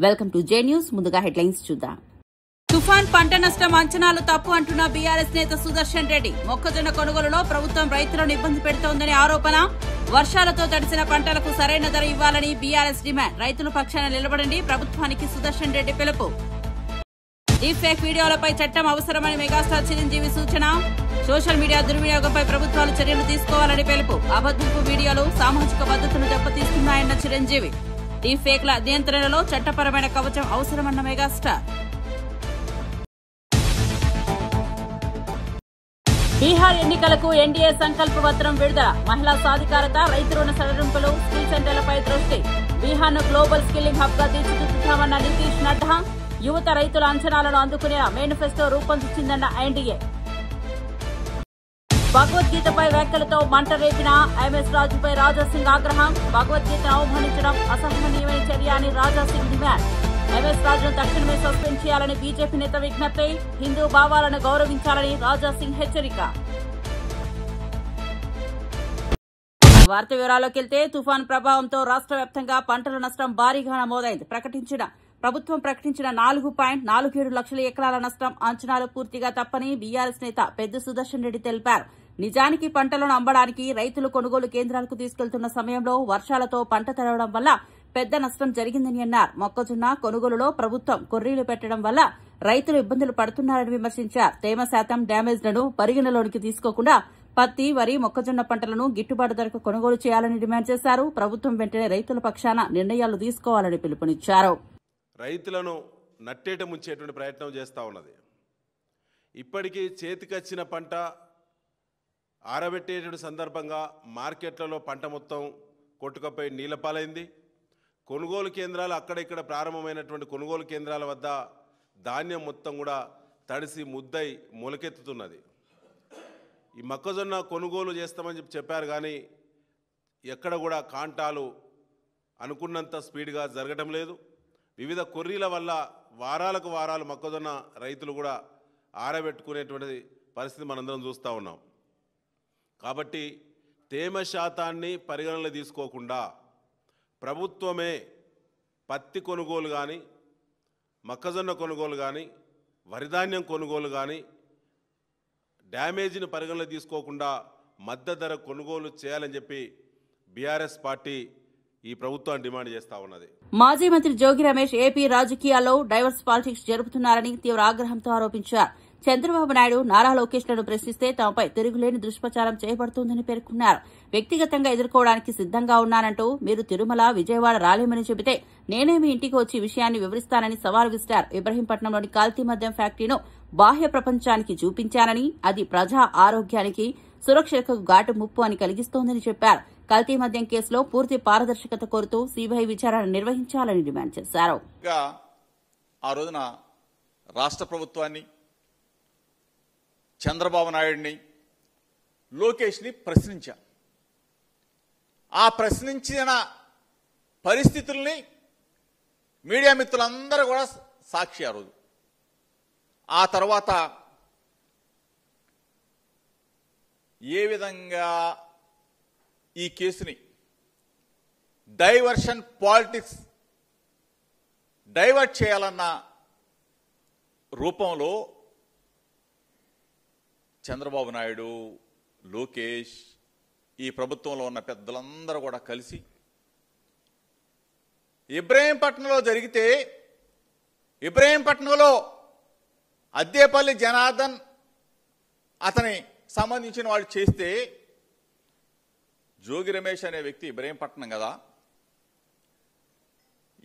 Welcome to J news. ముందుగా headlines చూద్దాం. తుఫాన్ పంట నష్టం అంచనాలు తప్పు అంటున్న బీఆర్ఎస్ నేత సుదర్శన్ రెడ్డి. మొక్కజొన్న కొనుగోలులో ప్రభుత్వం రైతులను ఇబ్బంది పెడుతోందని ఆరోపణ. వర్షాలతో తడిసిన పంటలకు సరైన ధర ఇవ్వాలని బీఆర్ఎస్ డిమాండ్. రైతుల పక్షాన నిలబడండి, ప్రభుత్వానికి సుదర్శన్ రెడ్డి పిలుపు. డీప్ ఫేక్ వీడియోలపై చట్టం అవసరమని మెగాస్టార్ చిరంజీవి సూచన. సోషల్ మీడియా దుర్వినియోగంపై ప్రభుత్వాలు చర్యలు తీసుకోవాలని పిలుపు. అబద్ధపు వీడియోలు సామాజిక భద్రతను దెబ్బతీస్తున్నాయన్న చిరంజీవి. డీప్ ఫేక్ల నియంత్రణలో చట్టపరమైన కవచం అవసరమన్న మెగాస్టార్. బీహార్ ఎన్నికలకు ఎన్డీఏ సంకల్ప పత్రం విడుదల. మహిళా సాధికారత, రైతు రుణ సడలింపులు, స్కిల్ సెంటర్లపై దృష్టి. బీహార్ను గ్లోబల్ స్కిల్లింగ్ హబ్ గా తీర్చిదిద్దుతామన్న నితీష్ నడ్డా. యువత రైతుల అంచనాలను అందుకునేలా మేనిఫెస్టో రూపొందించిందన్న ఎన్డీఏ. భగవద్గీతపై వ్యాఖ్యలతో మంట రేపిన ఎంఎస్ రాజుపై రాజాసింగ్ ఆగ్రహం. భగవద్గీతను అవమానించడం అసహనీయమైన చర్య అని రాజాసింగ్ డిమాండ్. ఎంఎస్ రాజును తక్షణమే సస్పెండ్ చేయాలని బీజేపీ నేత విజ్ఞప్తి. హిందూ భావాలను గౌరవించాలని రాజాసింగ్ హెచ్చరిక. వార్త వివరాల్లోకి వెళ్తే, తుఫాన్ ప్రభావంతో రాష్ట్ర వ్యాప్తంగా పంటల నష్టం భారీగా నమోదైంది. ప్రభుత్వం ప్రకటించిన 4.47 లక్షల ఎకరాల నష్టం అంచనాలు పూర్తిగా తప్పని బీఆర్ఎస్ నేత పెద్ద సుదర్శన్ రెడ్డి తెలిపారు. నిజానికి పంటలను అమ్మడానికి రైతులు కొనుగోలు కేంద్రాలకు తీసుకెళ్తున్న సమయంలో వర్షాలతో పంట తడవడం వల్ల పెద్ద నష్టం జరిగిందని అన్నారు. మొక్కజొన్న కొనుగోలులో ప్రభుత్వం కొర్రీలు పెట్టడం వల్ల రైతులు ఇబ్బందులు పడుతున్నారని విమర్శించారు. తేమ శాతం డ్యామేజ్లను పరిగణలోనికి తీసుకోకుండా పత్తి, వరి, మొక్కజొన్న పంటలను గిట్టుబాటు ధరకు కొనుగోలు చేయాలని డిమాండ్ చేశారు. ప్రభుత్వం వెంటనే రైతుల పక్షాన నిర్ణయాలు తీసుకోవాలని పిలుపునిచ్చారు. రైతులను నట్టేట ముంచేటువంటి ప్రయత్నం చేస్తూ ఉన్నది. ఇప్పటికీ చేతికొచ్చిన పంట ఆరబెట్టేటువంటి సందర్భంగా మార్కెట్లలో పంట మొత్తం కొట్టుకపోయి నీళ్లపాలైంది. కొనుగోలు కేంద్రాలు అక్కడిక్కడ ప్రారంభమైనటువంటి కొనుగోలు కేంద్రాల వద్ద ధాన్యం మొత్తం కూడా తడిసి ముద్దై మొలకెత్తుతున్నది. ఈ మొక్కజొన్న కొనుగోలు చేస్తామని చెప్పారు, కానీ ఎక్కడ కూడా కాంటాలు అనుకున్నంత స్పీడ్గా జరగటం లేదు. వివిధ కొర్రీల వల్ల వారాలకు వారాలు మొక్కజొన్న రైతులు కూడా ఆరబెట్టుకునేటువంటి పరిస్థితి మనందరం చూస్తూ ఉన్నాం. కాబట్టి తేమ శాతాన్ని పరిగణనలో తీసుకోకుండా ప్రభుత్వమే పత్తి కొనుగోలు కానీ, మొక్కజొన్న కొనుగోలు కానీ, వరిధాన్యం కొనుగోలు కానీ డ్యామేజ్ని పరిగణనలో తీసుకోకుండా మద్దతు ధర కొనుగోలు చేయాలని చెప్పి బీఆర్ఎస్ పార్టీ ఈ ప్రభుత్వాన్ని డిమాండ్ చేస్తా ఉన్నది. మాజీ మంత్రి జోగి రమేష్ ఏపీ రాజకీయాల్లో డైవర్స్ పాలిటిక్స్ జరుపుతున్నారని తీవ్ర ఆగ్రహంతో ఆరోపించారు. చంద్రబాబు నాయుడు, నారా లోకేష్ లను ప్రశ్నిస్తే తమపై తిరుగులేని దుష్ప్రచారం చేయబడుతోందని పేర్కొన్నారు. వ్యక్తిగతంగా ఎదుర్కోవడానికి సిద్దంగా ఉన్నానంటూ మీరు తిరుమల, విజయవాడ రాలేమని చెబితే నేనే మీ ఇంటికి వచ్చి విషయాన్ని వివరిస్తానని సవాల్ విసిరారు. ఇబ్రహీంపట్నంలోని కల్తీ మద్యం ఫ్యాక్టరీను బాహ్య ప్రపంచానికి చూపించానని, అది ప్రజా ఆరోగ్యానికి, సురక్షకు ఘాటు ముప్పు అని కలిగిస్తోందని చెప్పారు. కల్తీ మద్యం కేసులో పూర్తి పారదర్శకత కోరుతూ సీబీఐ విచారణ నిర్వహించాలని డిమాండ్ చేశారు. ఆ రోజున రాష్ట్ర ప్రభుత్వాన్ని, చంద్రబాబు నాయుడిని, లోకేష్ని ప్రశ్నించారు. ఆ ప్రశ్నించిన పరిస్థితుల్ని మీడియా మిత్రులందరూ కూడా సాక్షి. ఆ రోజు ఆ తర్వాత ఏ విధంగా ఈ కేసుని డైవర్షన్ పాలిటిక్స్ డైవర్ట్ చేయాలన్న రూపంలో చంద్రబాబు నాయుడు, లోకేష్, ఈ ప్రభుత్వంలో ఉన్న పెద్దలందరూ కూడా కలిసి ఇబ్రహీంపట్నంలో జరిగితే, ఇబ్రహీంపట్నంలో అద్దేపల్లి జనార్దన్ అతని సంబంధించిన వాళ్ళు చేస్తే, జోగి రమేష్ అనే వ్యక్తి ఇబ్రహీంపట్నం కదా,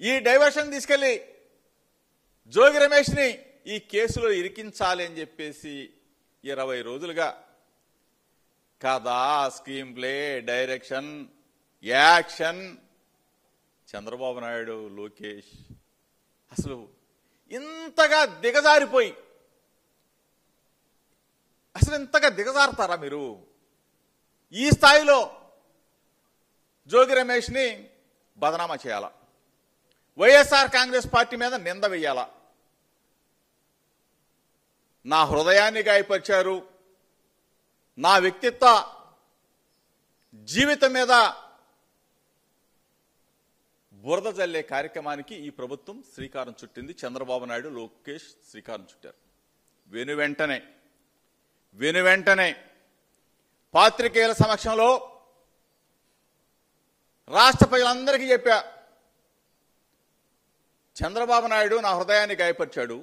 ఈ డైవర్షన్ తీసుకెళ్లి జోగి రమేష్ని ఈ కేసులో ఇరికించాలి అని చెప్పేసి 20 రోజులుగా కథ, screen play, direction, action Chandrababu Naidu, Lokesh అసలు ఇంతగా దిగజారిపోయి, అసలు ఇంతగా దిగజారుతారా మీరు? ఈ స్థాయిలో జోగి రమేష్ని బదనామా చేయాలా, వైఎస్ఆర్ కాంగ్రెస్ పార్టీ మీద నింద వెయ్యాలా? నా హృదయాన్ని గాయపరిచారు, నా వ్యక్తిత్వ జీవితం మీద బురద జల్లే కార్యక్రమానికి ఈ ప్రభుత్వం శ్రీకారం చుట్టింది. చంద్రబాబు నాయుడు, లోకేష్ శ్రీకారం చుట్టారు. వెను వెంటనే పాత్రికేయుల సమక్షంలో రాష్ట్ర ప్రజలందరికీ చెప్పా, చంద్రబాబు నాయుడు నా హృదయాన్ని గాయపరిచాడు,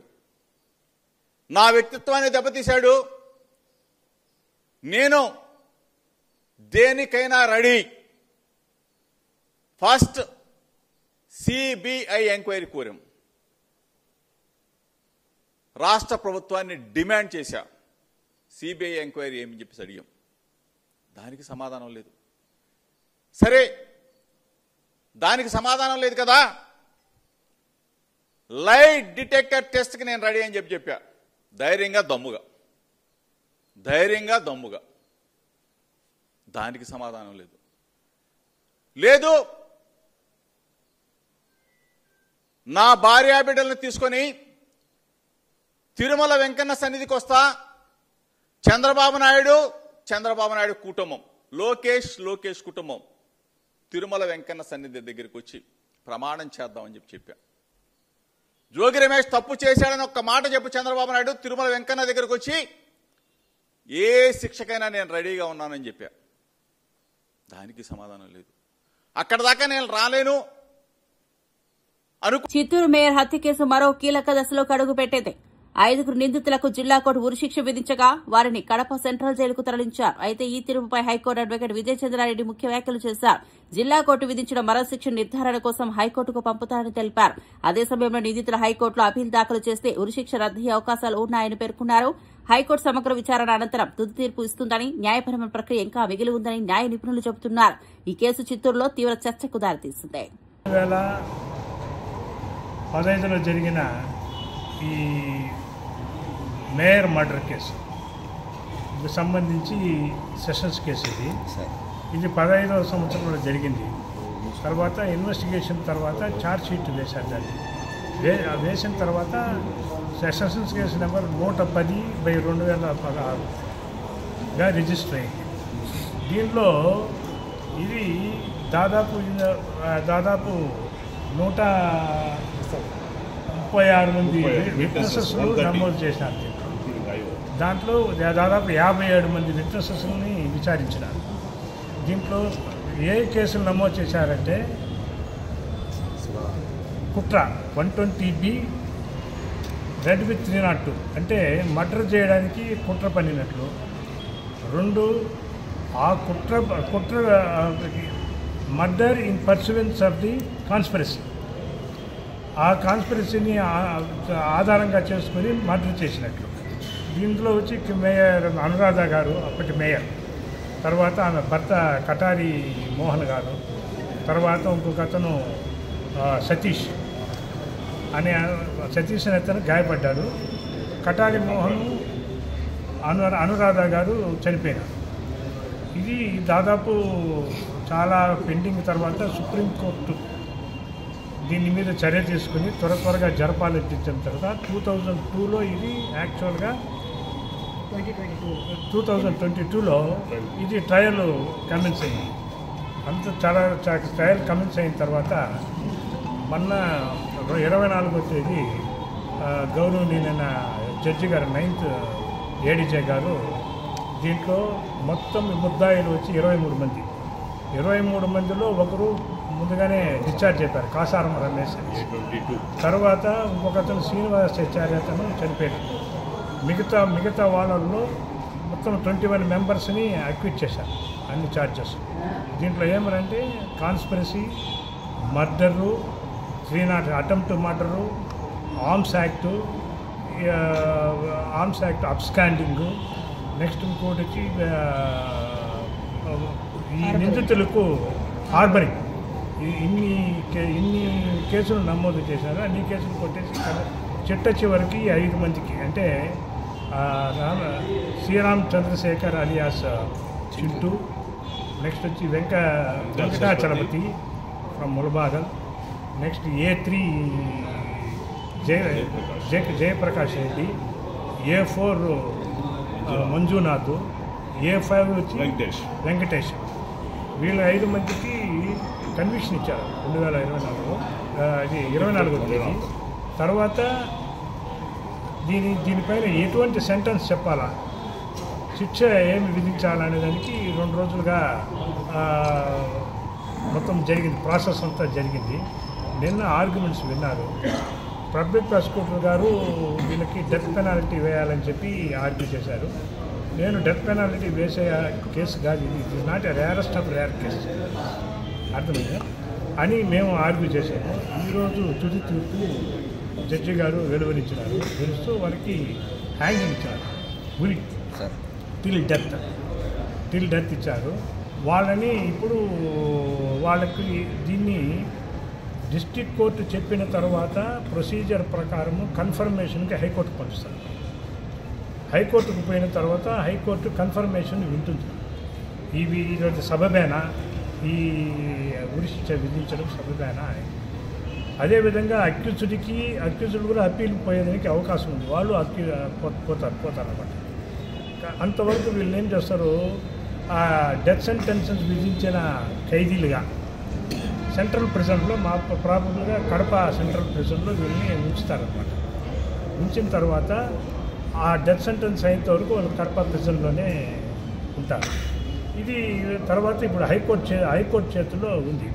నా వ్యక్తిత్వాన్ని దెబ్బతీశాడు, నేను దేనికైనా రెడీ. ఫస్ట్ సిబిఐ ఎంక్వైరీ కోరాం. రాష్ట్ర ప్రభుత్వాన్ని డిమాండ్ చేశా, సిబిఐ ఎంక్వైరీ ఏమని చెప్పేసి అడిగాం. దానికి సమాధానం లేదు. సరే, దానికి సమాధానం లేదు కదా, లై డిటెక్టర్ టెస్ట్కి నేను రెడీ అని చెప్పా. ధైర్యంగా దమ్ముగా. దానికి సమాధానం లేదు. నా భార్యా బిడ్డలను తీసుకొని తిరుమల వెంకన్న సన్నిధికి వస్తా, చంద్రబాబు నాయుడు కుటుంబం, లోకేష్ కుటుంబం తిరుమల వెంకన్న సన్నిధి దగ్గరికి వచ్చి ప్రమాణం చేద్దామని చెప్పా. జోగి రమేష్ తప్పు చేశాడని ఒక్క మాట చెప్పు చంద్రబాబు నాయుడు, తిరుమల వెంకన్న దగ్గరకు వచ్చి ఏ శిక్షకైనా నేను రెడీగా ఉన్నానని చెప్పా. దానికి సమాధానం లేదు. అక్కడ దాకా నేను రాలేను. చిత్తూరు మేయర్ హత్య కేసు మరో కీలక దశలోకి అడుగు పెట్టింది. 5 నిందితులకు జిల్లా కోర్టు ఉరిశిక్ష విధించగా వారిని కడప సెంట్రల్ జైలుకు తరలించారు. అయితే ఈ తీర్పుపై హైకోర్టు అడ్వకేట్ విజయ్ చంద్రారెడ్డి ముఖ్య వ్యాఖ్యలు చేశారు. జిల్లా కోర్టు విధించిన మరో శిక్ష నిర్ధారణ కోసం హైకోర్టుకు పంపుతారని తెలిపారు. అదే సమయంలో నిందితుల హైకోర్టులో అప్పీల్ దాఖలు చేస్తే ఉరిశిక్ష రద్దయ్యే అవకాశాలు ఉన్నాయని పేర్కొన్నారు. హైకోర్టు సమగ్ర విచారణ అనంతరం తుది తీర్పు ఇస్తుందని, న్యాయపరమైన ప్రక్రియ ఇంకా మిగిలి ఉందని న్యాయ నిపుణులు చెబుతున్నారు. ఈ కేసు చిత్తూరులో తీవ్ర చర్చకు దారితీసింది. 2015లో జరిగిన ఈ మేయర్ మర్డర్ కేసు సంబంధించి సెషన్స్ కేసు ఇది 15వ సంవత్సరంలో జరిగింది. తర్వాత ఇన్వెస్టిగేషన్ తర్వాత ఛార్జ్ షీట్ వేశారు. దాన్ని వేసిన తర్వాత సెషన్స్ కేసు నెంబర్ 110/2016గా రిజిస్టర్ అయింది. దీనిలో ఇది దాదాపు 136 మంది విట్నెసెస్ను నమోదు చేశారు. దాంట్లో దాదాపు 57 మంది విట్నెసెస్ని విచారించినారు. దీంట్లో ఏ కేసులు నమోదు చేశారంటే కుట్ర 120B రెడ్ విత్ 302 అంటే మర్డర్ చేయడానికి కుట్ర పన్నినట్లు. 2 ఆ కుట్ర murder in pursuance of the conspiracy, ఆ కాన్స్పిరసీని ఆధారంగా చేసుకుని మర్డర్ చేసినట్లు. దీంట్లో వచ్చి మేయర్ అనురాధ గారు, అప్పటి మేయర్, తర్వాత ఆమె భర్త కటారి మోహన్ గారు, తర్వాత ఇంకొక అతను సతీష్ అనే అతను గాయపడ్డాడు. కటారి మోహన్, అనురాధ గారు చనిపోయినారు. ఇది దాదాపు చాలా పెండింగ్. తర్వాత సుప్రీంకోర్టు దీని మీద చర్య తీసుకుని త్వరగా జరపాలనిపించిన తర్వాత 2022లో ఇది యాక్చువల్గా 2022లో ఇది ట్రయల్ కమెన్స్ అయింది. చాలా ట్రయల్ కమెన్స్ అయిన తర్వాత మొన్న 24వ తేదీ గౌరవనీయులైన జడ్జి గారు 9th ADJ గారు దీంట్లో మొత్తం ముద్దాయిలు వచ్చి 23 మంది. 23 మందిలో ఒకరు ముందుగానే డిశ్చార్జ్ చెప్పారు, కాసారం రమేష్. తర్వాత ఇంకొకతను శ్రీనివాసాచార్య అతను చనిపోయాడు. మిగతా వాళ్ళల్లో మొత్తం 21 మెంబర్స్ని అక్విట్ చేశారు అన్ని ఛార్జెస్. దీంట్లో ఏమనంటే conspiracy, murder, 300 attempt murder, arms act absconding, next ఇంకోటి వచ్చి ఈ నిందితులకు హార్బరింగ్. ఇన్ని కేసులు నమోదు చేశారు. అన్ని కేసులు కొట్టేసి చిట్ట చివరికి 5 మందికి అంటే శ్రీరామ్ చంద్రశేఖర్ అలియాస్ చింటూ, నెక్స్ట్ వచ్చి Venkatachalapathi from Mulbagal, next A3 Jayaprakash Reddy, A4 Manjunath, A5 వచ్చి వెంకటేష్. వీళ్ళ 5 మందికి కన్విక్షన్ ఇచ్చారు 2024లో, అది 24వ తేదీ. తర్వాత దీనిపైన ఎటువంటి సెంటెన్స్ చెప్పాలా, శిక్ష ఏమి విధించాలనే దానికి 2 రోజులుగా మొత్తం జరిగింది, ప్రాసెస్ అంతా జరిగింది. నిన్న ఆర్గ్యుమెంట్స్ విన్నారు. పబ్లిక్ ప్రాసిక్యూటర్ గారు వీళ్ళకి డెత్ పెనాల్టీ వేయాలని చెప్పి ఆర్గ్యూ చేశారు. నేను డెత్ పెనాల్టీ వేసే కేసు కాదు, ఇది it is not a rarest of rare case, అర్థమైందా అని మేము ఆర్గ్యూ చేశాము. ఈరోజు తుది తీర్పు జడ్జి గారు వెలువరించినారు. వెలుస్తూ వాళ్ళకి హ్యాంగింగ్ ఇచ్చారు, గురి టిల్ డెత్ ఇచ్చారు. వాళ్ళని ఇప్పుడు వాళ్ళకి దీన్ని డిస్ట్రిక్ట్ కోర్టు చెప్పిన తర్వాత ప్రొసీజర్ ప్రకారము కన్ఫర్మేషన్కి హైకోర్టుకు పంపిస్తారు. హైకోర్టుకు పోయిన తర్వాత హైకోర్టు కన్ఫర్మేషన్ వింటుంది. ఈరోజు సబబేనా, ఈ ఉరి శిక్ష విధించడం సబబేనా అని. అదేవిధంగా అక్యూజ్డ్ కూడా అప్పీల్ పోయేదానికి అవకాశం ఉంది. వాళ్ళు పోతారన్నమాట. అంతవరకు వీళ్ళు ఏం చేస్తారు, ఆ డెత్ సెంటెన్సెస్ విధించిన ఖైదీలుగా సెంట్రల్ ప్రిజన్లో, మా ప్రాబబుల్గా కడప సెంట్రల్ ప్రిజన్లో వీళ్ళని ఉంచుతారనమాట. ఉంచిన తర్వాత ఆ డెత్ సెంటెన్స్ అయినంత వరకు వాళ్ళు కడప ప్రిజన్లోనే ఉంటారు. ఇది తర్వాత ఇప్పుడు హైకోర్టు చేతిలో ఉంది.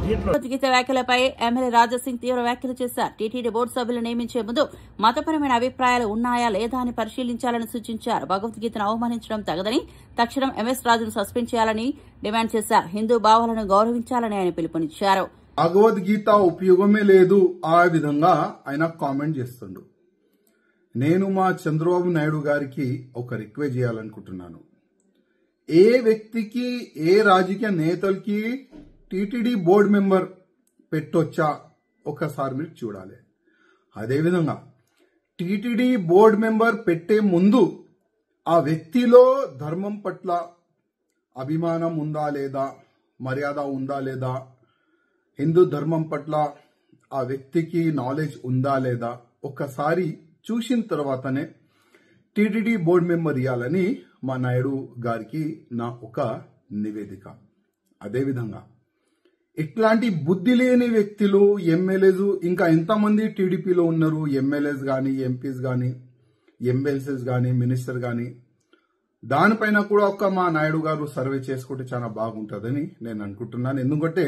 భగవద్గీత వ్యాఖ్యలపై ఎమ్మెల్యే రాజాసింగ్ తీవ్ర వ్యాఖ్యలు చేశారు. టీటీడీ బోర్డు సభ్యులు నియమించే ముందు మతపరమైన అభిప్రాయాలు ఉన్నాయా లేదా అని పరిశీలించాలని సూచించారు. భగవద్గీతను అవమానించడం తగదని, తక్షణం ఎంఎస్ రాజును సస్పెండ్ చేయాలని డిమాండ్ చేశారు. హిందూ భావాలను గౌరవించాలని ఆయన పిలుపునిచ్చారు. భగవద్గీత ఉపయోగమే లేదు ఆ విధంగా ఆయన కామెంట్ చేస్తుండు. నేను మా చంద్రబాబు నాయుడు గారికి ఒక రిక్వెస్ట్ చేయాలనుకుంటున్నాను. ఏ వ్యక్తికి, ఏ రాజకీయ నేతలకి టీటీడీ బోర్డు మెంబర్ పెట్టొచ్చా ఒకసారి మీరు చూడాలి. అదేవిధంగా టీటీడీ బోర్డు మెంబర్ పెట్టే ముందు ఆ వ్యక్తిలో ధర్మం పట్ల అభిమానం ఉందా లేదా, మర్యాద ఉందా లేదా, హిందూ ధర్మం పట్ల ఆ వ్యక్తికి నాలెడ్జ్ ఉందా లేదా ఒక్కసారి చూసిన తర్వాతనే టీటీడీ బోర్డు మెంబర్ ఇవ్వాలని మా నాయుడు గారికి నా ఒక నివేదిక. అదేవిధంగా ఇట్లాంటి బుద్ధి లేని వ్యక్తులు, ఎమ్మెల్యేస్ ఇంకా ఎంతమంది టీడీపీలో ఉన్నారు, ఎమ్మెల్యేస్ కానీ, ఎంపీస్ కానీ, ఎమ్మెల్సీస్ కానీ, మినిస్టర్ కానీ, దానిపైన కూడా ఒక మా నాయుడు గారు సర్వే చేసుకుంటే చాలా బాగుంటుందని నేను అనుకుంటున్నాను. ఎందుకంటే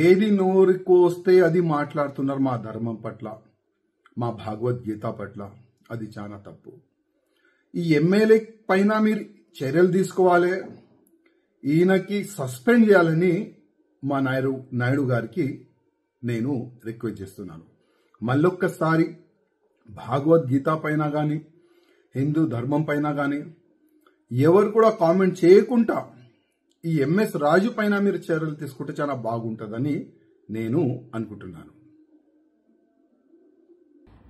ఏది నోరుకు వస్తే అది మాట్లాడుతున్నారు మా ధర్మం పట్ల, మా భగవద్గీత పట్ల. అది చాలా తప్పు. ఈ ఎమ్మెల్యే పైన మీరు చర్యలు తీసుకోవాలి, ఈయనకి సస్పెండ్ చేయాలని మా నాయుడు గారికి నేను రిక్వెస్ట్ చేస్తున్నాను. మళ్ళొక్కసారి భగవద్గీత పైన కానీ, హిందూ ధర్మం పైన కానీ ఎవరు కూడా కామెంట్ చేయకుండా ఈ ఎంఎస్ రాజు పైన మీరు చర్యలు తీసుకుంటే చాలా బాగుంటుందని నేను అనుకుంటున్నాను.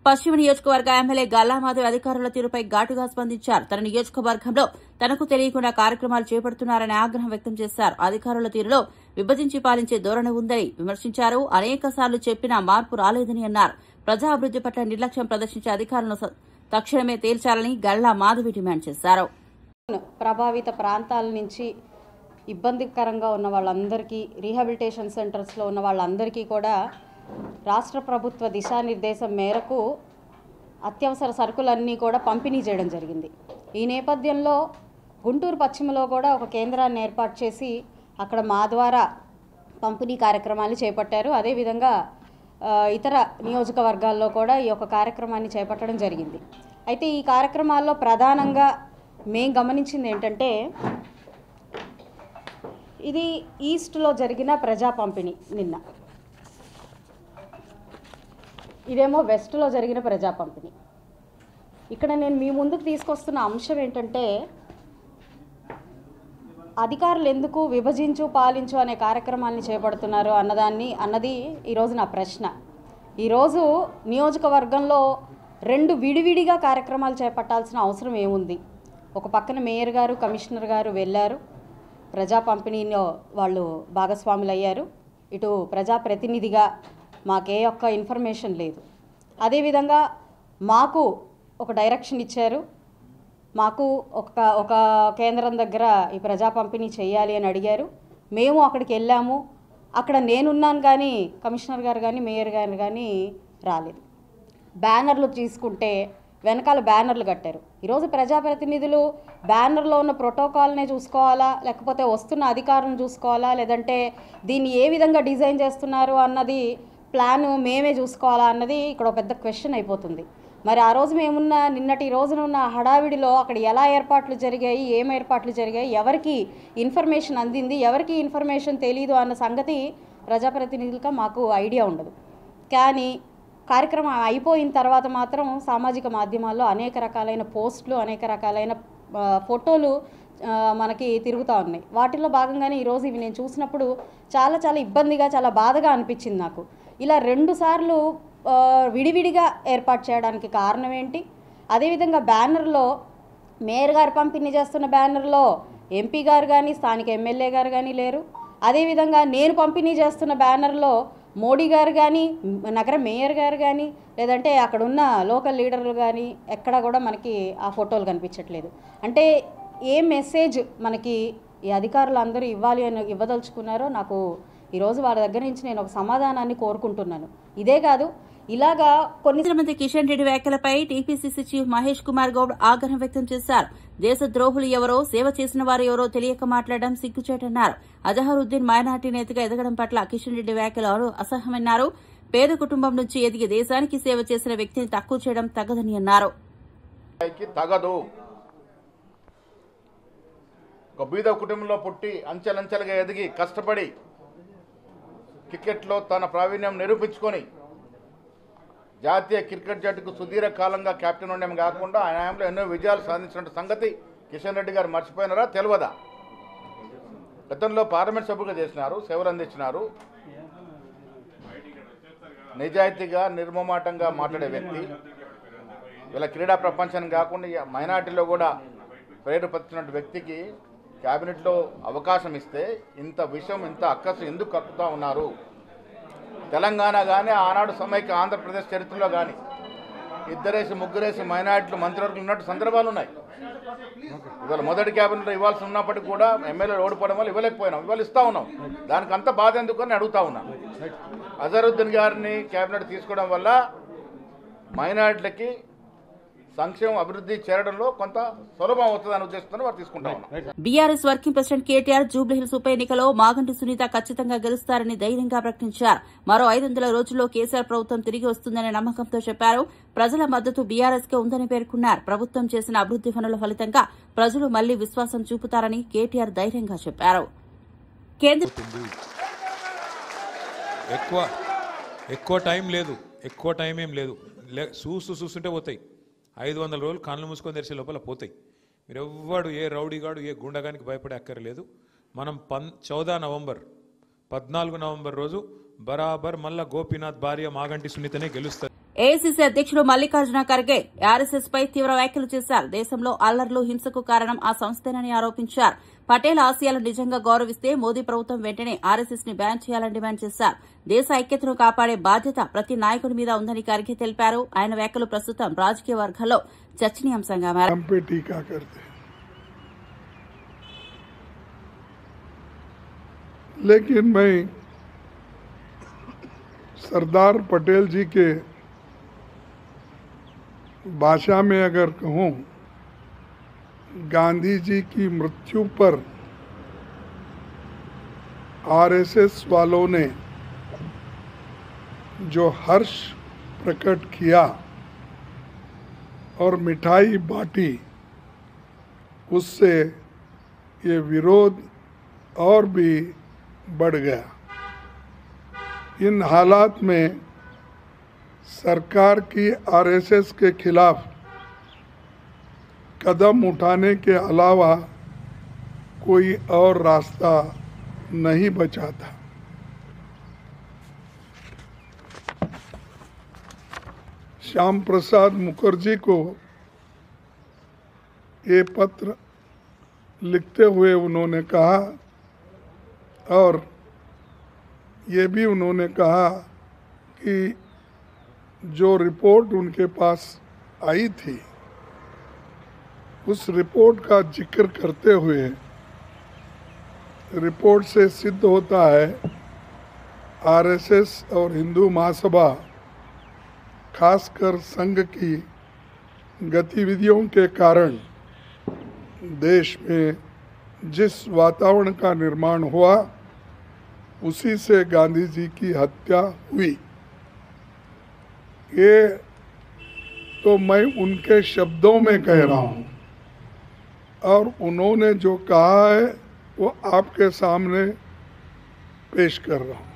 పశ్చిమ నియోజకవర్గ ఎమ్మెల్యే గల్లామాధవి అధికారుల తీరుపై ఘాటుగా స్పందించారు. తన నియోజకవర్గంలో తనకు తెలియకుండా కార్యక్రమాలు చేపడుతున్నారని ఆగ్రహం వ్యక్తం చేశారు. అధికారుల తీరులో విభజించి పాలించే ధోరణి ఉందని విమర్శించారు. అనేకసార్లు చెప్పినా మార్పు రాలేదని అన్నారు. ప్రజా అభివృద్ది పట్ల నిర్లక్ష్యం ప్రదర్శించే అధికారులను తక్షణమే తేల్చాలని గల్లామాధవి డిమాండ్ చేశారు. ప్రభావిత ప్రాంతాల నుంచి ఇబ్బందికరంగా ఉన్న వాళ్ళందరికీ, రీహాబిలిటేషన్ సెంటర్స్లో ఉన్న వాళ్ళందరికీ కూడా రాష్ట్ర ప్రభుత్వ దిశానిర్దేశం మేరకు అత్యవసర సరుకులన్నీ కూడా పంపిణీ చేయడం జరిగింది. ఈ నేపథ్యంలో గుంటూరు పశ్చిమలో కూడా ఒక కేంద్రాన్ని ఏర్పాటు చేసి అక్కడ మా ద్వారా పంపిణీ కార్యక్రమాలు చేపట్టారు. అదేవిధంగా ఇతర నియోజకవర్గాల్లో కూడా ఈ యొక్క కార్యక్రమాన్ని చేపట్టడం జరిగింది. అయితే ఈ కార్యక్రమాల్లో ప్రధానంగా మేం గమనించింది ఏంటంటే, ఇది ఈస్ట్లో జరిగిన ప్రజా పంపిణీ నిన్న, ఇదేమో వెస్ట్లో జరిగిన ప్రజా పంపిణీ. ఇక్కడ నేను మీ ముందుకు తీసుకొస్తున్న అంశం ఏంటంటే, అధికారులు ఎందుకు విభజించు పాలించు అనే కార్యక్రమాన్ని చేపడుతున్నారు అన్నది ఈరోజు నా ప్రశ్న. ఈరోజు నియోజకవర్గంలో 2 విడివిడిగా కార్యక్రమాలు చేపట్టాల్సిన అవసరం ఏముంది? ఒక పక్కన మేయర్ గారు, కమిషనర్ గారు వెళ్ళారు, ప్రజా పంపిణీలో వాళ్ళు భాగస్వాములు అయ్యారు. ఇటు ప్రజాప్రతినిధిగా మాకే ఒక్క ఇన్ఫర్మేషన్ లేదు. అదేవిధంగా మాకు ఒక డైరెక్షన్ ఇచ్చారు, మాకు ఒక కేంద్రం దగ్గర ఈ ప్రజా పంపిణీ చేయాలి అని అడిగారు. మేము అక్కడికి వెళ్ళాము, అక్కడ నేనున్నాను కానీ కమిషనర్ గారు కానీ మేయర్ గారు కానీ రాలేదు. బ్యానర్లు తీసుకుంటే వెనకాల బ్యానర్లు కట్టారు. ఈరోజు ప్రజాప్రతినిధులు బ్యానర్లో ఉన్న ప్రోటోకాల్నే చూసుకోవాలా, లేకపోతే వస్తున్న అధికారులను చూసుకోవాలా, లేదంటే దీన్ని ఏ విధంగా డిజైన్ చేస్తున్నారు అన్నది ప్లాను మేమే చూసుకోవాలా అన్నది ఇక్కడ ఒక పెద్ద క్వశ్చన్ అయిపోతుంది. మరి ఆ రోజు మేమున్న నిన్నటి రోజున ఉన్న హడావిడిలో అక్కడ ఎలా ఏర్పాట్లు జరిగాయి, ఏం ఏర్పాట్లు జరిగాయి, ఎవరికి ఇన్ఫర్మేషన్ అందింది, ఎవరికి ఇన్ఫర్మేషన్ తెలీదు అన్న సంగతి ప్రజాప్రతినిధులుగా మాకు ఐడియా ఉండదు. కానీ కార్యక్రమం అయిపోయిన తర్వాత మాత్రం సామాజిక మాధ్యమాల్లో అనేక రకాలైన పోస్టులు, అనేక రకాలైన ఫోటోలు మనకి తిరుగుతూ ఉన్నాయి. వాటిల్లో భాగంగానే ఈరోజు ఇవి నేను చూసినప్పుడు చాలా చాలా ఇబ్బందిగా, చాలా బాధగా అనిపించింది నాకు. ఇలా 2 సార్లు విడివిడిగా ఏర్పాటు చేయడానికి కారణం ఏంటి? అదేవిధంగా బ్యానర్లో మేయర్ గారు పంపిణీ చేస్తున్న బ్యానర్లో ఎంపీ గారు కానీ స్థానిక ఎమ్మెల్యే గారు కానీ లేరు. అదేవిధంగా నేను పంపిణీ చేస్తున్న బ్యానర్లో మోడీ గారు కానీ నగర మేయర్ గారు కానీ లేదంటే అక్కడ ఉన్న లోకల్ లీడర్లు కానీ ఎక్కడ కూడా మనకి ఆ ఫోటోలు కనిపించట్లేదు. అంటే ఏ మెసేజ్ మనకి ఈ అధికారులు అందరూ ఇవ్వదలుచుకున్నారో నాకు ఈరోజు వారి దగ్గర నుంచి నేను ఒక సమాధానాన్ని కోరుకుంటున్నాను. ఇదే కాదు, ఇలాగా మంత్రి కిషన్ రెడ్డి వ్యాఖ్యలపై టీపీసీసీ చీఫ్ మహేష్ కుమార్ గౌడ్ ఆగ్రహం వ్యక్తం చేశారు. దేశ ద్రోహులు ఎవరో, సేవ చేసిన వారు ఎవరో తెలియక మాట్లాడడం సిగ్గుచేటన్నారు. అజహరుద్దీన్ మైనార్టీ నేతగా ఎదగడం పట్ల కిషన్ రెడ్డి వ్యాఖ్యలు అసహ్యమన్నారు. పేద కుటుంబం నుంచి ఎదిగి దేశానికి సేవ చేసిన వ్యక్తిని తక్కువ చేయడం తగదని అన్నారు. తగదు. ఒక బీద కుటుంబంలో పుట్టి అంచెలంచెలుగా ఎదిగి కష్టపడి క్రికెట్లో తన ప్రావీణ్యం నిరూపించుకొని జాతీయ క్రికెట్ జట్టుకు సుదీర్ఘ కాలంగా కెప్టెన్ ఉండడం కాకుండా ఆయన హయాంలో ఎన్నో విజయాలు సాధించిన సంగతి కిషన్ రెడ్డి గారు మర్చిపోయినారా, తెలియదా? గతంలో పార్లమెంట్ సభ్యులుగా చేసినారు, సేవలు అందించినారు. నిజాయితీగా నిర్మమాటంగా మాట్లాడే వ్యక్తి. ఇలా క్రీడా ప్రపంచాన్ని కాకుండా మైనార్టీలో కూడా ప్రేరేపరిచిన వ్యక్తికి క్యాబినెట్లో అవకాశం ఇస్తే ఇంత విషయం, ఇంత అక్కసు ఎందుకు కక్కుతూ ఉన్నారు? తెలంగాణ కానీ ఆనాడు సమైక్య ఆంధ్రప్రదేశ్ చరిత్రలో కానీ 2 3 మైనార్టీలు మంత్రివర్గం ఉన్నట్టు సందర్భాలు ఉన్నాయి. ఇవాళ మొదటి క్యాబినెట్లో ఇవ్వాల్సి ఉన్నప్పటికీ కూడా ఎమ్మెల్యేలు ఓడిపోవడం వల్ల ఇవ్వలేకపోయినాం. ఇవాళ ఇస్తా ఉన్నాం. దానికి అంత బాధ ఎందుకు అని అడుగుతా ఉన్నాం. అజరుద్దీన్ గారిని క్యాబినెట్ తీసుకోవడం వల్ల మైనార్టీలకి సంక్షేమ అభివృద్ధి చేరడంలో కొంత సులభం అవుతుందని ఉద్దేశంతో వారు తీసుకుంటా ఉన్నాం. BRS working president KTR Jubilee Hills ఉప ఎన్నికలో మాగంటి సునీత ఖచ్చితంగా గెలుస్తారని ధైర్యంగా ప్రకటించారు. మరో 500 రోజుల్లో కేసీఆర్ ప్రభుత్వం తిరిగి వస్తుందనే నమ్మకంతో చెప్పారు. ప్రజల మద్దతు బీఆర్ఎస్ కే ఉందని పేర్కొన్నారు. ప్రభుత్వం చేసిన అభివృద్ది పనుల ఫలితంగా ప్రజలు మళ్లీ విశ్వాసం చూపుతారని కేటీఆర్ ధైర్యంగా చెప్పారు. ఎక్కువ టైం లేదు, ఎక్కువ టైం ఏం లేదు. చూస్తుంటే పోతాయి. 500 రోజులు కళ్ళు మూసుకొని తెరిచే లోపల పోతాయి. మీరు ఎవ్వడు, ఏ రౌడీగాడు, ఏ గుండగానికి భయపడే అక్కర్లేదు. మనం 14 నవంబర్ రోజు బరాబర్ మళ్ళా గోపీనాథ్ భార్య మాగంటి సునీతనే గెలుస్తారు. ఏఐసీసీ అధ్యక్షుడు మల్లికార్జున ఖర్గే ఆర్ఎస్ఎస్ పై తీవ్ర వ్యాఖ్యలు చేశారు. దేశంలో అల్లర్లు, హింసకు కారణం ఆ సంస్థేనని ఆరోపించారు. పటేల్ ఆశయాలను నిజంగా గౌరవిస్తే మోదీ ప్రభుత్వం వెంటనే ఆర్ఎస్ఎస్ ని బ్యాన్ చేయాలని డిమాండ్ చేశారు. దేశ ఐక్యతను కాపాడే బాధ్యత ప్రతి నాయకుడి మీద ఉందని ఖర్గే తెలిపారు. ఆయన వ్యాఖ్యలు ప్రస్తుతం రాజకీయ వర్గాల్లో చర్చనీయాంశంగా మారాయి. लेकिन मैं सरदार पटेल जी के भाषा में अगर कहूँ, गांधी जी की मृत्यु पर आरएसएस वालों ने जो हर्ष प्रकट किया और मिठाई बांटी, उससे ये विरोध और भी बढ़ गया। इन हालात में सरकार की आरएसएस के खिलाफ कदम उठाने के अलावा कोई और रास्ता नहीं बचा था। श्याम प्रसाद मुखर्जी को ये पत्र लिखते हुए उन्होंने कहा, और ये भी उन्होंने कहा कि जो रिपोर्ट उनके पास आई थी, उस रिपोर्ट का जिक्र करते हुए रिपोर्ट से सिद्ध होता है आरएसएस और हिंदू महासभा खासकर संघ की गतिविधियों के कारण देश में जिस वातावरण का निर्माण हुआ उसी से गांधी जी की हत्या हुई। ये तो मैं उनके शब्दों में कह रहा हूँ और उन्होंने जो कहा है वो आपके सामने पेश कर रहा हूँ।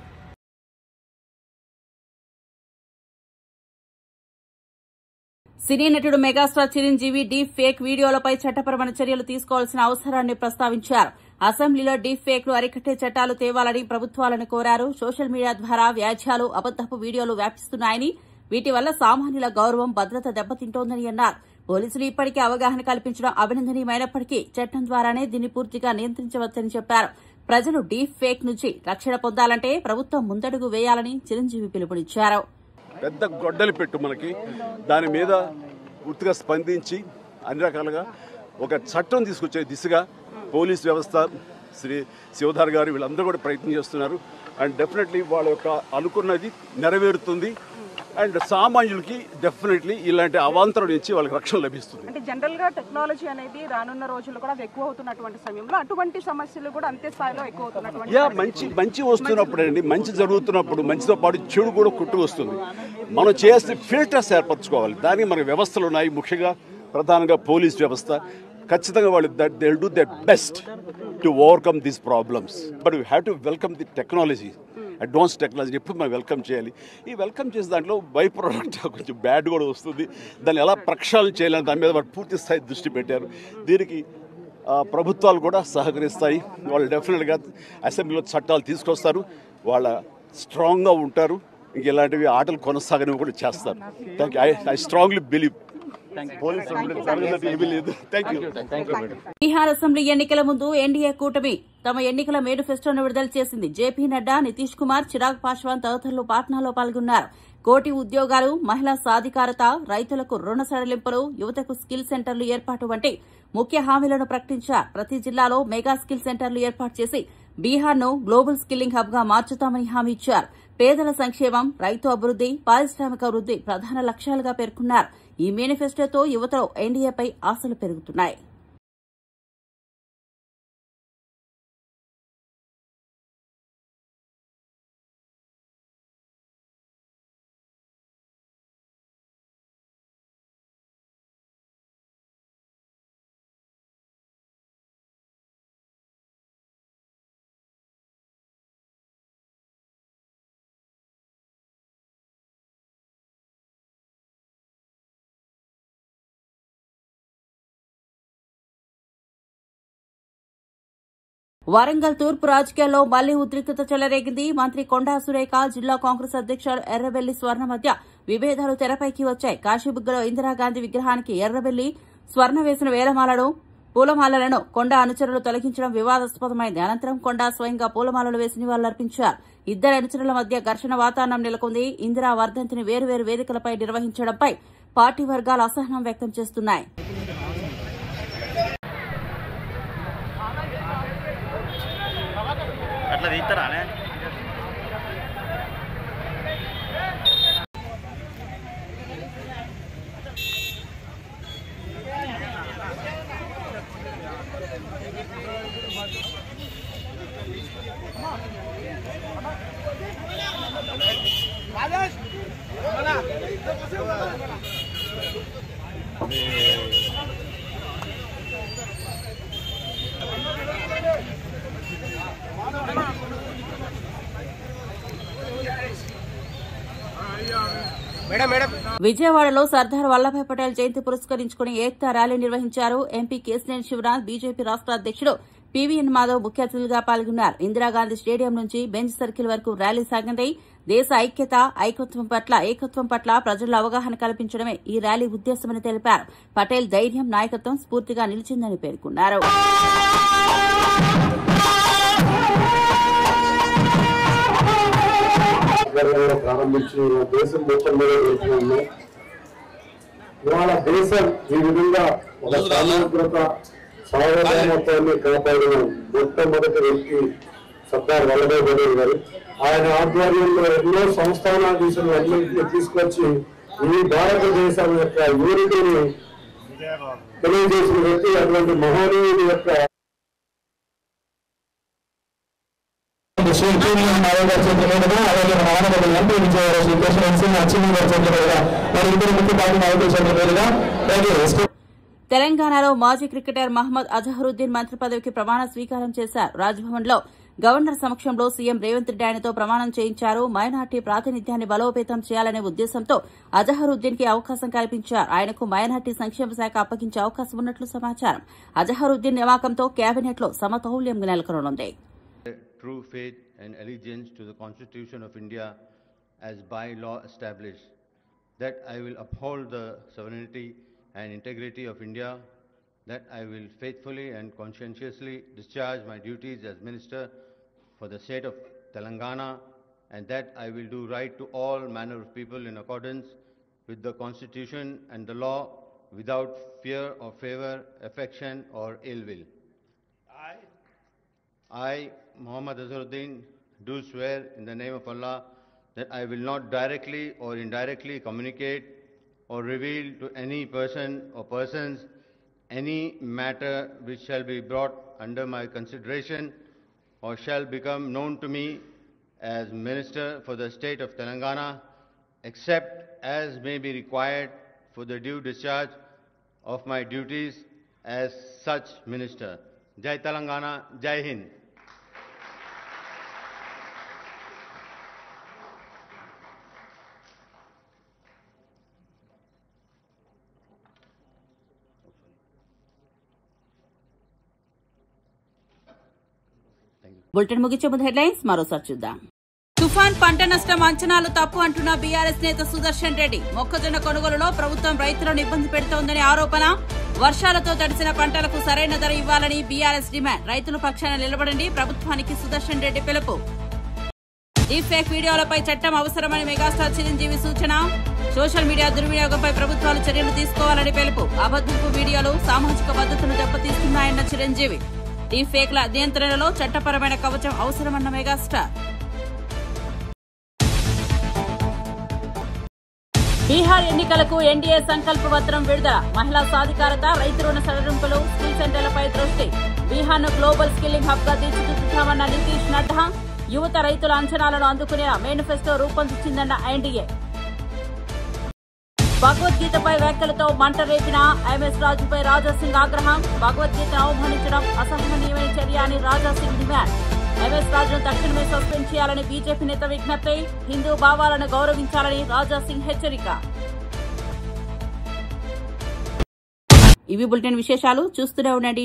సినీ నటుడు మెగాస్టార్ చిరంజీవి డీప్ ఫేక్ వీడియోలపై చట్టపరమైన చర్యలు తీసుకోవాల్సిన అవసరాన్ని ప్రస్తావించారు. అసెంబ్లీలో డీప్ ఫేక్ లు అరికట్టే చట్టాలు తేవాలని ప్రభుత్వాలను కోరారు. సోషల్ మీడియా ద్వారా వ్యాజ్యాలు, అబద్దపు వీడియోలు వ్యాపిస్తున్నాయని, వీటి వల్ల సామాన్యుల గౌరవం, భద్రత దెబ్బతింటోందని అన్నారు. పోలీసులు ఇప్పటికే అవగాహన కల్పించడం అభినందనీయమైనప్పటికీ చట్టం ద్వారానే దీన్ని పూర్తిగా నియంత్రించవచ్చని చెప్పారు. ప్రజలు డీప్ ఫేక్ నుంచి రక్షణ పొందాలంటే ప్రభుత్వం ముందడుగు వేయాలని చిరంజీవి పిలుపునిచ్చారు. పెద్ద గొడ్డలి పెట్టు మనకి దాని మీద పూర్తిగా స్పందించి అన్ని రకాలుగా ఒక చట్టం తీసుకొచ్చే దిశగా పోలీస్ వ్యవస్థ, శ్రీ శివధార్ గారు వీళ్ళందరూ కూడా ప్రయత్నం చేస్తున్నారు. అండ్ డెఫినెట్లీ వాళ్ళ యొక్క అనుకున్నది నెరవేరుతుంది. అండ్ సామాన్యులకి డెఫినెట్లీ ఇలాంటి అవాంతరం నుంచి వాళ్ళకి రక్షణ లభిస్తుంది. అంటే జనరల్ గా టెక్నాలజీ అనేది రానున్న రోజుల్లో కూడా ఎక్కువ అవుతున్నటువంటి సమయంలో అటువంటి సమస్యలు కూడా అంతే స్థాయిలో ఎక్కువ అవుతున్నటువంటి మంచి వస్తున్నప్పుడు అండి, మంచి జరుగుతున్నప్పుడు మంచితో పాటు చెడు కూడా కుట్టు వస్తుంది. మనం చేస్తే ఫిల్టర్స్ ఏర్పరచుకోవాలి. దానికి మన వ్యవస్థలు ఉన్నాయి. ముఖ్యంగా ప్రధానంగా పోలీస్ వ్యవస్థ ఖచ్చితంగా వాళ్ళు they will do there best to overcome these problems. But we have to welcome the technology, advance technology ఎప్పుడు మనం వెల్కమ్ చేయాలి. ఈ వెల్కమ్ చేసే దాంట్లో బై ప్రోడక్ట్ కొంచెం బ్యాడ్ కూడా వస్తుంది. దాన్ని ఎలా ప్రక్షాళన చేయాలని దాని మీద వాళ్ళు పూర్తి స్థాయి దృష్టి పెట్టారు. దీనికి ప్రభుత్వాలు కూడా సహకరిస్తాయి. వాళ్ళు డెఫినెట్గా అసెంబ్లీలో చట్టాలు తీసుకొస్తారు. వాళ్ళ స్ట్రాంగ్గా ఉంటారు. ఇంక ఇలాంటివి ఆటలు కొనసాగనివి కూడా చేస్తారు. Thank you. I strongly believe. Bihar assembly ఎన్నికల ముందు ఎన్డీఏ కూటమి తమ ఎన్నికల మేనిఫెస్టోను విడుదల చేసింది. జేపీ నడ్డా, నితీష్ కుమార్, చిరాగ్ పాశ్వాన్ తదితరులు పాట్నాలో పాల్గొన్నారు. కోటి ఉద్యోగాలు, మహిళా సాధికారత, రైతులకు రుణ సడలింపులు, యువతకు స్కిల్ సెంటర్లు ఏర్పాటు వంటి ముఖ్య హామీలను ప్రకటించారు. ప్రతి జిల్లాలో మెగా స్కిల్ సెంటర్లు ఏర్పాటు చేసి బీహార్ను గ్లోబల్ స్కిల్లింగ్ హబ్ గా మార్చుతామని హామీ ఇచ్చారు. పేదల సంక్షేమం, రైతు అభివృద్ది, పారిశ్రామిక వృద్ది ప్రధాన లక్ష్యాలుగా పేర్కొన్నారు. ఈ మేనిఫెస్టోతో యువతలో ఎన్డీఏపై ఆశలు పెరుగుతున్నాయి. వరంగల్ తూర్పు రాజకీయాల్లో మళ్లీ ఉద్రిక్తత చెలరేగింది. మంత్రి కొండా సురేఖ, జిల్లా కాంగ్రెస్ అధ్యక్షుడు ఎర్రబెల్లి స్వర్ణ మధ్య విభేదాలు తెరపైకి వచ్చాయి. కాశీబుగ్గలో ఇందిరాగాంధీ విగ్రహానికి ఎర్రబెల్లి స్వర్ణ వేసిన పూలమాలలను కొండా అనుచరులు తొలగించడం వివాదాస్పదమైంది. అనంతరం కొండా స్వయంగా పూలమాలలు వేసి నివాళులర్పించారు. ఇద్దరు అనుచరుల మధ్య ఘర్షణ వాతావరణం నెలకొంది. ఇందిరా వర్ధంతిని వేరువేరు వేదికలపై నిర్వహించడంపై పార్టీ వర్గాలు అసహనం వ్యక్తం చేస్తున్నాయి. అట్లా తీస్తారానే విజయవాడలో సర్దార్ వల్లభాయ్ పటేల్ జయంతి పురస్కరించుకుని ఏక్తా ర్యాలీ నిర్వహించారు. ఎంపీ కేశినేని శివనాథ్, బీజేపీ రాష్ట అధ్యక్షుడు పీవీఎన్ మాధవ్ ముఖ్య అతిథులుగా పాల్గొన్నారు. ఇందిరాగాంధీ స్టేడియం నుంచి బెంచ్ సర్కిల్ వరకు ర్యాలీ సాగింది. దేశ ఐక్యత, ఏకత్వం పట్ల ప్రజల్లో అవగాహన కల్పించడమే ఈ ర్యాలీ ఉద్దేశమని తెలిపారు. పటేల్ ధైర్యం, నాయకత్వం స్ఫూర్తిగా నిలిచిందని పేర్కొన్నారు. ప్రారంభించి దేశం మొత్తం మీద వెళ్తున్నాము. ఇవాళ దేశం ఈ విధంగా ఒక సమగ్రత, సార్వభౌమత్వాన్ని కాపాడిన మొట్టమొదటి వ్యక్తి సర్దార్ వల్లభాయ్ పటేల్ గారు. ఆయన ఆధ్వర్యంలో ఎన్నో సంస్థానాధీశులు అన్నింటినీ తీసుకొచ్చి ఈ భారతదేశం యొక్క యూనిటీని తెలియజేసిన వ్యక్తి. అటువంటి మహోనీయుడి యొక్క అలాగే మన ఆనపల్లి ఎంపీ విజయవాడ శ్రీ కృష్ణ సింగ్ అచ్చెన్నాయుడు గారి చేతుల మీదుగా మరి ఇద్దరు ముఖ్య పార్టీ నాయకుల చేతుల మీదుగా తెలంగాణలో మాజీ క్రికెటర్ మహమ్మద్ అజహరుద్దీన్ మంత్రి పదవికి ప్రమాణ స్వీకారం చేశారు. రాజ్భవన్లో గవర్నర్ సమక్షంలో సీఎం రేవంత్ రెడ్డి ఆయనతో ప్రమాణం చేయించారు. మైనార్టీ ప్రాతినిధ్యాన్ని బలోపేతం చేయాలనే ఉద్దేశంతో అజహరుద్దీన్ కి అవకాశం కల్పించారు. ఆయనకు మైనార్టీ సంక్షేమ శాఖ అప్పగించే అవకాశం ఉన్నట్లు సమాచారం. అజహరుద్దీన్ నియామకంతో కేబినెట్ లో సమతౌల్యం నెలకొననుంది. True faith and allegiance to the Constitution of India as by law established, that I will uphold the sovereignty and integrity of India, that I will faithfully and conscientiously discharge my duties as Minister for the state of Telangana, and that I will do right to all manner of people in accordance with the Constitution and the law without fear or favor, affection or ill will. I, Muhammad Azharuddin, do swear in the name of Allah that I will not directly or indirectly communicate or reveal to any person or persons any matter which shall be brought under my consideration or shall become known to me as Minister for the state of Telangana, except as may be required for the due discharge of my duties as such Minister. Jai Telangana, Jai Hind. Bulletin ముగించే ముందు headlines మరోసారి చూద్దాం. తుఫాన్ పంట నష్టం అంచనాలు తప్పు అంటున్న బీఆర్ఎస్ నేత సుదర్శన్ రెడ్డి. మొక్కజొన్న కొనుగోలులో ప్రభుత్వం రైతులను ఇబ్బంది పెడుతోందని ఆరోపణ. వర్షాలతో తడిసిన పంటలకు సరైన ధర ఇవ్వాలని బీఆర్ఎస్ డిమాండ్. రైతుల పక్షాన నిలబడండి, ప్రభుత్వానికి సుదర్శన్ రెడ్డి పిలుపు. డీప్ ఫేక్ వీడియోలపై చట్టం అవసరమని మెగాస్టార్ చిరంజీవి సూచన. సోషల్ మీడియా దుర్వినియోగంపై ప్రభుత్వాలు చర్యలు తీసుకోవాలని పిలుపు. అబద్ధపు వీడియోలు సామాజిక భద్రతను దెబ్బతీస్తున్నాయన్న చిరంజీవి. డీప్ ఫేక్ల నియంత్రణలో చట్టపరమైన కవచం అవసరమన్న మెగాస్టార్. బీహార్ ఎన్నికలకు ఎన్డీఏ సంకల్ప పత్రం విడుదల. మహిళా సాధికారత, రైతు రుణ సడలింపులు, స్కిల్ సెంటర్లపై దృష్టి. బీహార్ను గ్లోబల్ స్కిల్లింగ్ హబ్ గా తీర్చిదిద్దుతామన్న నితీష్ నడ్డా. యువత రైతుల అంచనాలను అందుకునే మేనిఫెస్టో రూపొందించిందన్న ఎన్డీఏ. భగవద్గీతపై వ్యాఖ్యలతో మంట రేపిన ఎంఎస్ రాజుపై రాజాసింగ్ ఆగ్రహం. భగవద్గీతను అవమానించడం అసహనీయమైన చర్య అని రాజాసింగ్ డిమాండ్. ఎంఎస్ రాజును తక్షణమే సస్పెండ్ చేయాలని బీజేపీ నేత విజ్ఞప్తి. హిందూ భావాలను గౌరవించాలని రాజాసింగ్ హెచ్చరిక. ఇవి బులెటిన్ విశేషాలు. చూస్తూనే ఉండండి